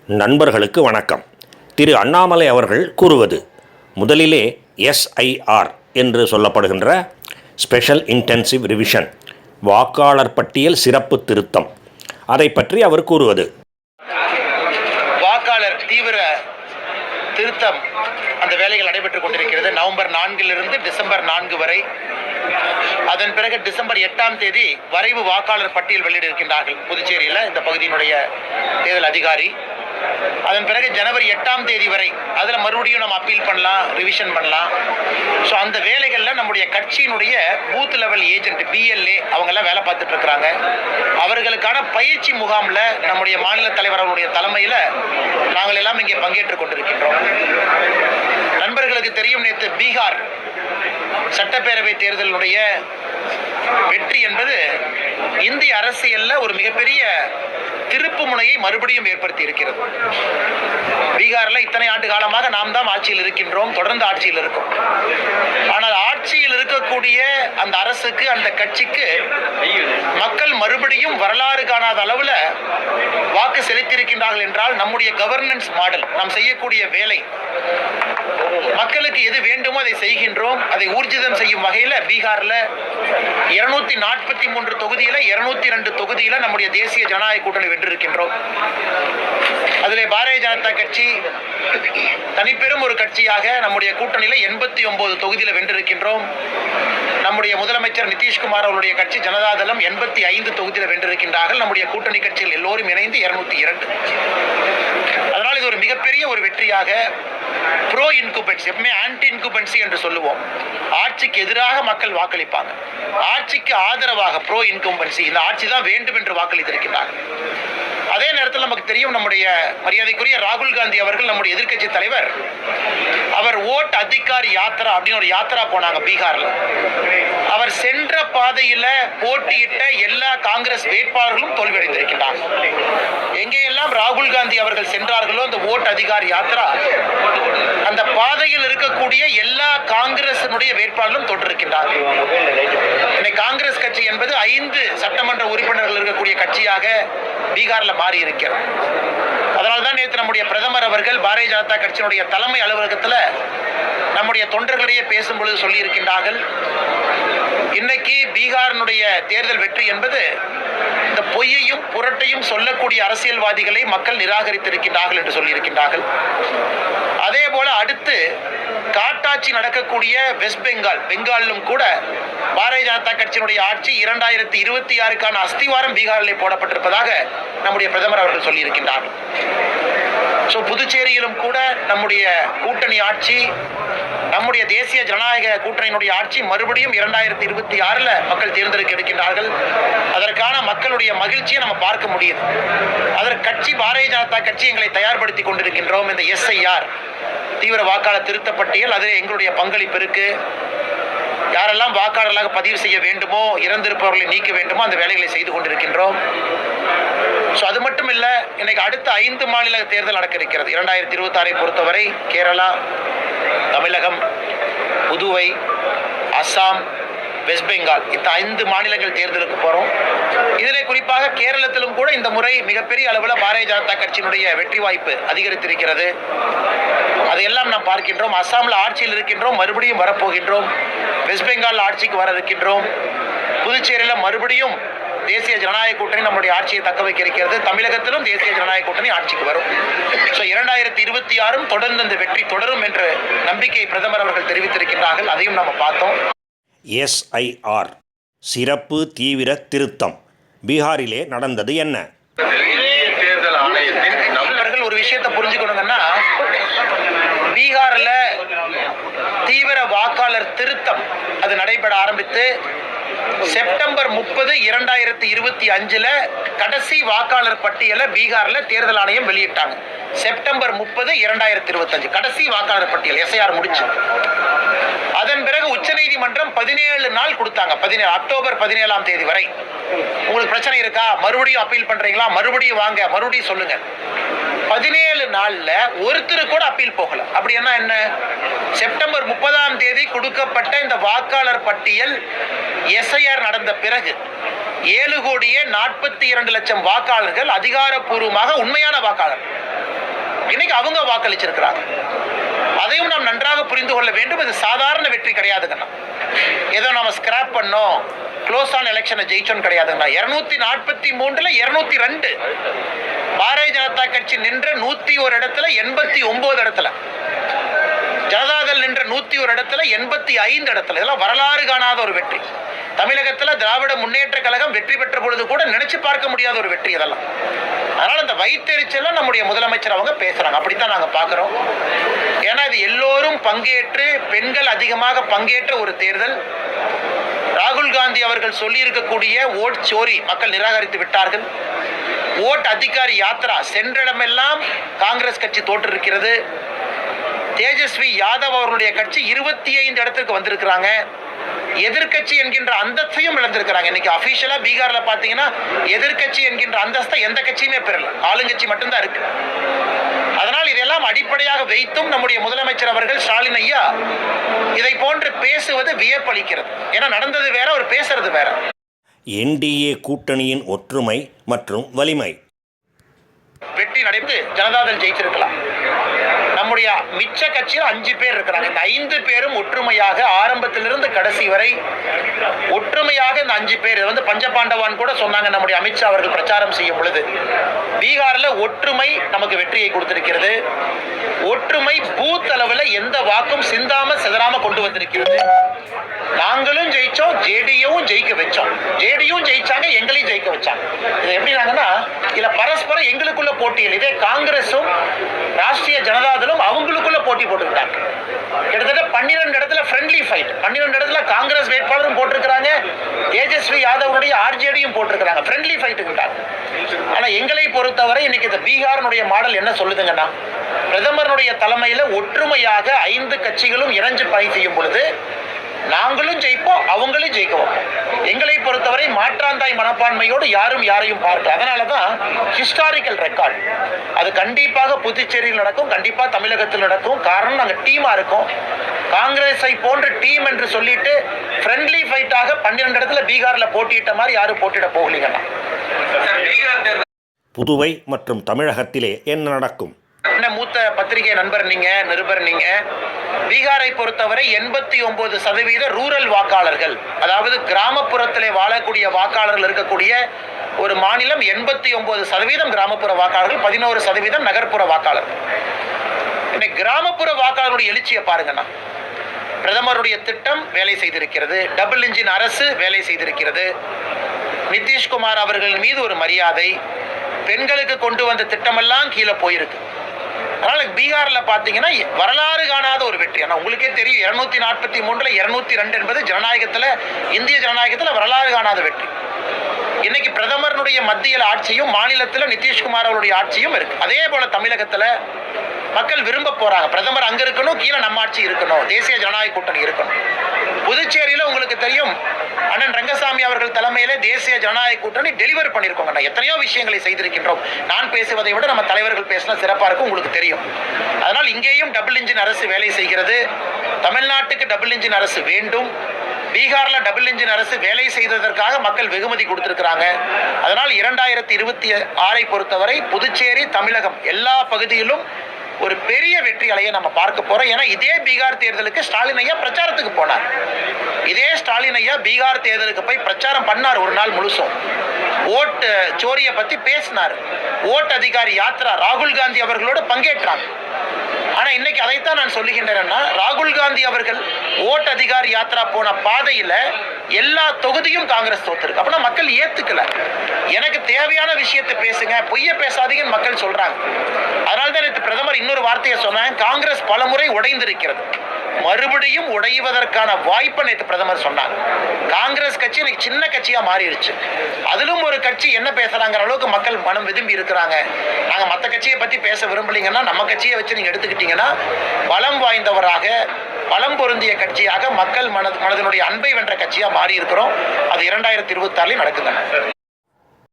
நண்பர்களுக்கு வணக்கம். திரு அண்ணாமலை அவர்கள் கூறுவது, முதலிலே எஸ்ஐஆர் என்று சொல்லப்படுகின்ற ஸ்பெஷல் இன்டென்சிவ் ரிவிஷன், வாக்காளர் பட்டியல் சிறப்பு திருத்தம், அதை பற்றி அவர் கூறுவது, வாக்காளர் தீவிர திருத்தம் அந்த வேலைகள் நடைபெற்றுக் கொண்டிருக்கிறது. நவம்பர் 4 டிசம்பர் 4 வரை. அதன் பிறகு டிசம்பர் 8 வரைவு வாக்காளர் பட்டியல் வெளியிட்டிருக்கின்றார்கள் புதுச்சேரியில் இந்த பகுதியினுடைய தேர்தல் அதிகாரி. அதன் பிறகு ஜனவரி 8 வரை அதில் மறுபடியும் நம்ம அப்பீல் பண்ணலாம், ரிவிஷன் பண்ணலாம். ஸோ அந்த வேலைகளில் நம்முடைய கட்சியினுடைய பூத் லெவல் ஏஜென்ட் BLA அவங்கெல்லாம் வேலை பார்த்துட்டு இருக்கிறாங்க. அவர்களுக்கான பயிற்சி முகாமில் நம்முடைய மாநில தலைவர் அவருடைய தலைமையில் நாங்கள் எல்லாம் இங்கே பங்கேற்றுக் கொண்டிருக்கின்றோம். நண்பர்களுக்கு தெரியும், நேற்று பீகார் சட்டப்பேரவை தேர்தலுடைய வெற்றி என்பது இந்திய அரசியலில் ஒரு மிகப்பெரிய திருப்பு முனையை மறுபடியும் ஏற்படுத்தி இருக்கிறது. பீகாரில் இத்தனை ஆண்டு காலமாக நாம் தான் ஆட்சியில் இருக்கின்றோம், தொடர்ந்து ஆட்சியில் இருக்கோம். ஆனால் ஆட்சியில் இருக்கக்கூடிய அந்த அரசுக்கு, அந்த கட்சிக்கு மக்கள் மறுபடியும் வரலாறு காணாத அளவில் வாக்கு செலுத்தியிருக்கின்றார்கள் என்றால் நம்முடைய கவர்னன்ஸ் மாடல், நாம் செய்யக்கூடிய வேலை, மக்களுக்கு எது வேண்டுமோ அதை செய்கின்றோம். அதை ஊர்ஜிதம் செய்யும் வகையில் பீகாரில் 243 தொகுதியில் 202 தொகுதியில் நம்முடைய தேசிய ஜனநாயக கூட்டணி வென்றிருக்கின்றோம். அதில் பாரதிய ஜனதா கட்சி தனிப்பெரும் ஒரு கட்சியாக நம்முடைய கூட்டணியில் 89 தொகுதியில் வென்றிருக்கின்றோம். நம்முடைய முதலமைச்சர் நிதிஷ்குமார் அவருடைய கட்சி ஜனதாதளம் 85 தொகுதியில் வென்றிருக்கின்றார்கள். நம்முடைய கூட்டணி கட்சிகள் எல்லோரும் இணைந்து 202. அதனால் இது ஒரு மிகப்பெரிய ஒரு வெற்றியாக. ப்ரோ இன்குபென்சி, எப்பவுமே ஆன்டி இன்குபென்சி என்று சொல்லுவோம். ஆட்சிக்கு எதிராக மக்கள் வாக்களிப்பாங்க, ஆட்சிக்கு ஆதரவாக ப்ரோ இன்குபென்சி, இந்த ஆட்சி தான் வேண்டும் என்று வாக்களித்திருக்கிறார்கள். அதே நேரத்தில் நமக்கு தெரியும், நம்முடைய மரியாதைக்குரிய ராகுல் காந்தி அவர்கள், நம்முடைய எதிர்க்கட்சி தலைவர், அவர் ஓட் அதிகாரி யாத்திரா அப்படின்னு ஒரு யாத்திரா போனாங்க பீகார்ல. அவர் சென்ற பாதையில் போட்டியிட்ட எல்லா காங்கிரஸ் வேட்பாளர்களும் தோல்வியடைந்திருக்கிறார். எங்கேயெல்லாம் ராகுல் காந்தி அவர்கள் சென்றார்களோ அந்த ஓட் அதிகாரி யாத்திரா, அந்த பாதையில் இருக்கக்கூடிய எல்லா காங்கிரசினுடைய வேட்பாளர்களும் தோற்றிருக்கின்றார்கள். இன்னைக்கு காங்கிரஸ் கட்சி என்பது 5 சட்டமன்ற உறுப்பினர்கள் இருக்கக்கூடிய கட்சியாக பீகாரில் மாறி இருக்கிறது. அதனால்தான் நேற்று நம்முடைய பிரதமர் அவர்கள் பாரதிய ஜனதா கட்சியினுடைய தலைமை அலுவலகத்தில் நம்முடைய தொண்டர்களிடையே பேசும்பொழுது சொல்லியிருக்கின்றார்கள், இன்னைக்கு பீகாரினுடைய தேர்தல் வெற்றி என்பது இந்த பொய்யையும் புரட்டையும் சொல்லக்கூடிய அரசியல்வாதிகளை மக்கள் நிராகரித்திருக்கின்றார்கள் என்று சொல்லியிருக்கின்றார்கள். அதே போல அடுத்து காட்டாட்சி நடக்கக்கூடிய வெஸ்ட் பெங்காலிலும் கூட பாரதிய ஜனதா கட்சியினுடைய ஆட்சி 2026க்கான அஸ்திவாரம் பீகாரில் போடப்பட்டிருப்பதாக நம்முடைய பிரதமர் அவர்கள் சொல்லியிருக்கின்றார்கள். ஸோ புதுச்சேரியிலும் கூட நம்முடைய கூட்டணி ஆட்சி, நம்முடைய தேசிய ஜனநாயக கூட்டணியினுடைய ஆட்சி மறுபடியும் 2026 மக்கள் தேர்ந்தெடுக்க இருக்கின்றார்கள். அதற்கான மக்களுடைய மகிழ்ச்சியை நம்ம பார்க்க முடியுது. அதற்கு கட்சி, பாரதிய ஜனதா கட்சி எங்களை தயார்படுத்தி கொண்டிருக்கின்றோம். இந்த SIR தீவிர வாக்காளர் திருத்தப்பட்டியல், அதில் எங்களுடைய பங்களிப்பு இருக்கு. யாரெல்லாம் வாக்காளர்களாக பதிவு செய்ய வேண்டுமோ, இறந்திருப்பவர்களை நீக்க வேண்டுமோ, அந்த வேலைகளை செய்து கொண்டிருக்கின்றோம். ஸோ அது மட்டும் இல்லை, இன்னைக்கு அடுத்த 5 மாநில தேர்தல் நடக்க இருக்கிறது. 2026 பொறுத்தவரை கேரளா, தமிழகம், புதுவை, அஸ்ஸாம், வெஸ்ட் பெங்கால், இந்த 5 மாநிலங்கள் தேர்தலுக்கு போகிறோம். இதில் குறிப்பாக கேரளத்திலும் கூட இந்த முறை மிகப்பெரிய அளவில் பாரதிய ஜனதா கட்சியினுடைய வெற்றி வாய்ப்பு அதிகரித்திருக்கிறது. அதையெல்லாம் நாம் பார்க்கின்றோம். அஸ்ஸாமில் ஆட்சியில் இருக்கின்றோம், மறுபடியும் வரப்போகின்றோம். வெஸ்ட் பெங்கால் ஆட்சிக்கு வர இருக்கின்றோம். புதுச்சேரியில் மறுபடியும் தேசிய ஜனநாயக கூட்டணி நம்முடைய ஆட்சியை தக்க வைக்க இருக்கிறது. தமிழகத்திலும் தேசிய ஜனநாயக கூட்டணி ஆட்சிக்கு வரும். ஸோ 2026 தொடர்ந்து இந்த வெற்றி தொடரும் என்ற நம்பிக்கையை பிரதமர் அவர்கள் தெரிவித்திருக்கின்றார்கள். அதையும் நம்ம பார்த்தோம். SIR சிறப்பு தீவிர திருத்தம் பீகாரிலே நடந்தது என்ன? தேர்தல் ஆணையத்தின் நண்பர்கள் ஒரு விஷயத்தை புரிஞ்சுக்கணுங்கன்னா, பீகாரில் தீவிர வாக்காளர் திருத்தம் அது நடைபெற ஆரம்பித்து செப்டம்பர் 30, 2025 கடைசி வாக்காளர் பட்டியலை பீகாரில் தேர்தல் ஆணையம் வெளியிட்டாங்க. செப்டம்பர் 30, 2025 கடைசி வாக்காளர் பட்டியல் SIR முடிச்சு. அதன் பிறகு உச்சநீதிமன்றம் 17 நாள் கொடுத்தாங்க. அக்டோபர் 17 வரை. உங்களுக்கு பிரச்சனை இருக்கா, மறுபடியும் அப்பீல் பண்றீங்களா, மறுபடியும் வாங்க, மறுபடியும் சொல்லுங்க. 17 நாள்ல ஒருத்தர் கூட அப்பீல் போகல. அப்படி என்ன, செப்டம்பர் 30 கொடுக்கப்பட்ட இந்த வாக்காளர் பட்டியல் SIR நடந்த பிறகு 7,42,00,000 வாக்காளர்கள் அதிகாரப்பூர்வமாக உண்மையான வாக்காளர் இன்னைக்கு அவங்க வாக்களிச்சிருக்கிறாங்க. அதையும் நாம் நன்றாக புரிந்து கொள்ள வேண்டும். இது சாதாரண வெற்றி கிடையாதுங்கண்ணா. ஏதோ நாம ஸ்கிராப் பண்ணோம், க்ளோஸ் ஆன எலெக்ஷனை ஜெயிச்சோம் கிடையாதுங்கண்ணா. 243ல் 202 பாரதிய ஜனதா கட்சி நின்ற 101 இடத்துல 89 இடத்துல, ஜனதாதள் நின்ற 101 இடத்துல 85 இடத்துல. இதெல்லாம் வரலாறு காணாத ஒரு வெற்றி. தமிழகத்தில் திராவிட முன்னேற்ற கழகம் வெற்றி பெற்ற பொழுது கூட நினைச்சு பார்க்க முடியாத ஒரு வெற்றி இதெல்லாம். அதனால இந்த வைத்தறிச்செல்லாம் நம்முடைய முதலமைச்சர் அவங்க பேசுறாங்க, அப்படித்தான் நாங்க பார்க்கிறோம். ஏன்னா இது எல்லோரும் பங்கேற்று, பெண்கள் அதிகமாக பங்கேற்ற ஒரு தேர்தல். ராகுல் காந்தி அவர்கள் சொல்லி இருக்கக்கூடிய ஓட் சோரி மக்கள் நிராகரித்து விட்டார்கள். ஓட் அதிகாரி யாத்ரா சென்ற இடமெல்லாம் காங்கிரஸ் கட்சி தோற்றிருக்கிறது. தேஜஸ்வி யாதவ் அவர்களுடைய கட்சி 25 இடத்துக்கு வந்திருக்கிறாங்க. எதிர்கட்சி என்கின்ற அந்தஸ்தையும் இழந்திருக்கிறாங்க. இன்னைக்கு அபிஷியலா பீகார்ல பாத்தீங்கன்னா எதிர்கட்சி என்கின்ற அந்தஸ்தை எந்த கட்சியுமே பெறல, ஆளுங்கட்சி மட்டும்தான் இருக்கு. அதனால் இதெல்லாம் அடிப்படையாக வைத்தும் நம்முடைய முதலமைச்சர் அவர்கள் ஸ்டாலின் ஐயா இதை போன்று பேசுவது வியப்பளிக்கிறது. ஏன்னா நடந்தது வேற, அவர் பேசுறது வேற. என்டிஏ கூட்டணியின் ஒற்றுமை மற்றும் வலிமை. வெற்றி நடைபெற்று ஜனதாதள் ஜெயிச்சிருக்கலாம். நம்முடைய மிச்ச கட்சியில் 5 பேர் இருக்கிறாங்க. இந்த 5 பேரும் ஒற்றுமையாக ஆரம்பத்திலிருந்து கடைசி வரை ஒற்றுமையாக இந்த 5 பேர் பஞ்சபாண்டவான் கூட சொன்னாங்க நம்முடைய அமித்ஷா அவர்கள் பிரச்சாரம் செய்யும் பொழுது. பீகார்ல ஒற்றுமை நமக்கு வெற்றியை கொடுத்திருக்கிறது. ஒற்றுமை பூத் அளவில் எந்த வாக்கும் சிந்தாம சிதறாம கொண்டு வந்திருக்கிறது. நாங்களும் ஜெயிச்சோம், ஜேடியும் ஜெயிக்க வச்சோம். ஜேடியும் ஜெயிச்சாங்க, எங்களையும் ஜெயிக்க வச்சாங்க. இது எப்படினாங்கன்னா இல்ல பரஸ்பரம் எங்களுக்குள்ள போட்டியில். இதே காங்கிரஸும் ராஷ்டிரிய ஜனதாதளும் அவங்களுக்குள்ள போட்டி போட்டுக்கிட்டாங்க. கிட்டத்தட்ட 12 இடத்துல ஃப்ரெண்ட்லி ஃபைட். 12 இடத்துல காங்கிரஸ் வேட்பாளரும் போட்டிருக்கிறாங்க, தேஜஸ்வி யாதவனுடைய ஆர்ஜேடியும் போட்டிருக்கிறாங்க. ஃப்ரெண்ட்லி ஃபைட்டுக்கிட்டாங்க. ஆனா எங்களை பொறுத்தவரை இன்னைக்கு இந்த பீகாரினுடைய மாடல் என்ன சொல்லுதுங்கன்னா, பிரதமருடைய தலைமையில ஒற்றுமையாக 5 கட்சிகளும் இணைஞ்சு பணி செய்யும் பொழுது நாங்களும் ஜெயிப்போம், அவங்களும் ஜெயிக்குவோம். எங்களை பொறுத்தவரை மாற்றாந்தாய் மனப்பான்மையோடு யாரும் யாரையும் பார்க்க. அதனாலதான் ஹிஸ்டாரிக்கல் ரெக்கார்ட். அது கண்டிப்பாக புதுச்சேரியில் நடக்கும், கண்டிப்பா தமிழகத்தில் நடக்கும். காரணம் நாங்க டீமா இருக்கோம். காங்கிரஸை போன்ற டீம் என்று சொல்லிட்டு ஃப்ரெண்ட்லி ஃபைட்டாக 12 இடத்துல பீகார்ல போட்டியிட்ட மாதிரி யாரும் போட்டியிட போகலீங்கன்னா. புதுவை மற்றும் தமிழகத்திலே என்ன நடக்கும்? மூத்த பத்திரிகை நண்பர் நீங்க, நிருபர் நீங்க. பீகாரை பொறுத்தவரை 89% ரூரல் வாக்காளர்கள், அதாவது கிராமப்புறத்திலே வாழக்கூடிய வாக்காளர்கள் இருக்கக்கூடிய ஒரு மாநிலம். 89% கிராமப்புற வாக்காளர்கள், 11% நகர்ப்புற வாக்காளர்கள். இன்னைக்கு கிராமப்புற வாக்காளருடைய எழுச்சியை பாருங்கன்னா, பிரதமருடைய திட்டம் வேலை செய்திருக்கிறது, டபுள் இன்ஜின் அரசு வேலை செய்திருக்கிறது, நிதிஷ்குமார் அவர்கள் மீது ஒரு மரியாதை, பெண்களுக்கு கொண்டு வந்த திட்டமெல்லாம் கீழே போயிருக்கு. அதனால பீகார்ல பாத்தீங்கன்னா வரலாறு காணாத ஒரு வெற்றி. ஆனா உங்களுக்கே தெரியும் 243ல் 202 என்பது ஜனநாயகத்துல, இந்திய ஜனநாயகத்துல வரலாறு காணாத வெற்றி. இன்னைக்கு பிரதமருடைய மத்தியில் ஆட்சியும் மாநிலத்தில் நிதிஷ்குமார் அவருடைய ஆட்சியும் இருக்கு. அதே போல தமிழகத்துல மக்கள் விரும்ப போறாங்க, பிரதமர் அங்க இருக்கணும், கீழே நம்ம ஆட்சி இருக்கணும், தேசிய ஜனநாயக கூட்டணி இருக்கணும். புதுச்சேரியில உங்களுக்கு தெரியும், அண்ணன் ரங்கசாமி அவர்கள் தலைமையில தேசிய ஜனநாயக கூட்டணி டெலிவர் பண்ணிருக்கோங்க. எத்தனையோ விஷயங்களை செய்திருக்கின்றோம். நான் பேசுவதை விட நம்ம தலைவர்கள் பேசினா சிறப்பா இருக்கும், உங்களுக்கு தெரியும். அதனால் இங்கேயும் டபுள் இன்ஜின் அரசு வேலை செய்கிறது. தமிழ்நாட்டுக்கு டபுள் இன்ஜின் அரசு வேண்டும். பீகார்ல டபுள் இன்ஜின் அரசு வேலை செய்ததற்காக மக்கள் வெகுமதி கொடுத்திருக்கிறாங்க. அதனால் 2026 பொறுத்தவரை புதுச்சேரி, தமிழகம் எல்லா பகுதியிலும் ஒரு பெரிய வெற்றி அலையை நம்ம பார்க்க போறோம். ஏன்னா இதே பீகார் தேர்தலுக்கு ஸ்டாலின் ஐயா பிரச்சாரத்துக்கு போனார். இதே ஸ்டாலின் ஐயா பீகார் தேர்தலுக்கு போய் பிரச்சாரம் பண்ணார். ஒரு நாள் முழுசும் ஓட்டு சோரியை பத்தி பேசினார். ஓட் அதிகாரி யாத்ரா ராகுல் காந்தி அவர்களோடு பங்கேற்றார். ஆனா இன்னைக்கு அதைத்தான் நான் சொல்லுகின்றேன்னா, ராகுல் காந்தி அவர்கள் ஓட் அதிகாரி யாத்ரா போன பாதையில எல்லா தொகுதியும் காங்கிரஸ் தோத்துருக்கு. அப்படின்னா மக்கள் ஏத்துக்கல. எனக்கு தேவையான விஷயத்தை பேசுங்க, பொய்ய பேசாதீங்கன்னு மக்கள் சொல்றாங்க. அதனால்தான் நேற்று பிரதமர் இன்னொரு வார்த்தையை சொன்னாங்க, காங்கிரஸ் பலமுறை உடைந்திருக்கிறது, மறுபடியும் உடைவதற்கான வாய்ப்பை நேற்று பிரதமர் சொன்னாங்க. காங்கிரஸ் கட்சி இன்னைக்கு சின்ன கட்சியா மாறிடுச்சு. அதிலும் ஒரு கட்சி என்ன பேசுறாங்கிற அளவுக்கு மக்கள் மனம் விரும்பி இருக்கிறாங்க. நாங்க மற்ற கட்சியை பத்தி பேச விரும்பலீங்கன்னா நம்ம கட்சியை வச்சு நீங்க எடுத்துக்கிட்டீங்கன்னா பலம் வாய்ந்தவராக, பலம் பொருந்திய கட்சியாக, மக்கள் மனதினுடைய அன்பை வென்ற கட்சியா மாறி இருக்கிறோம். அது 2026 நடக்குதுங்க.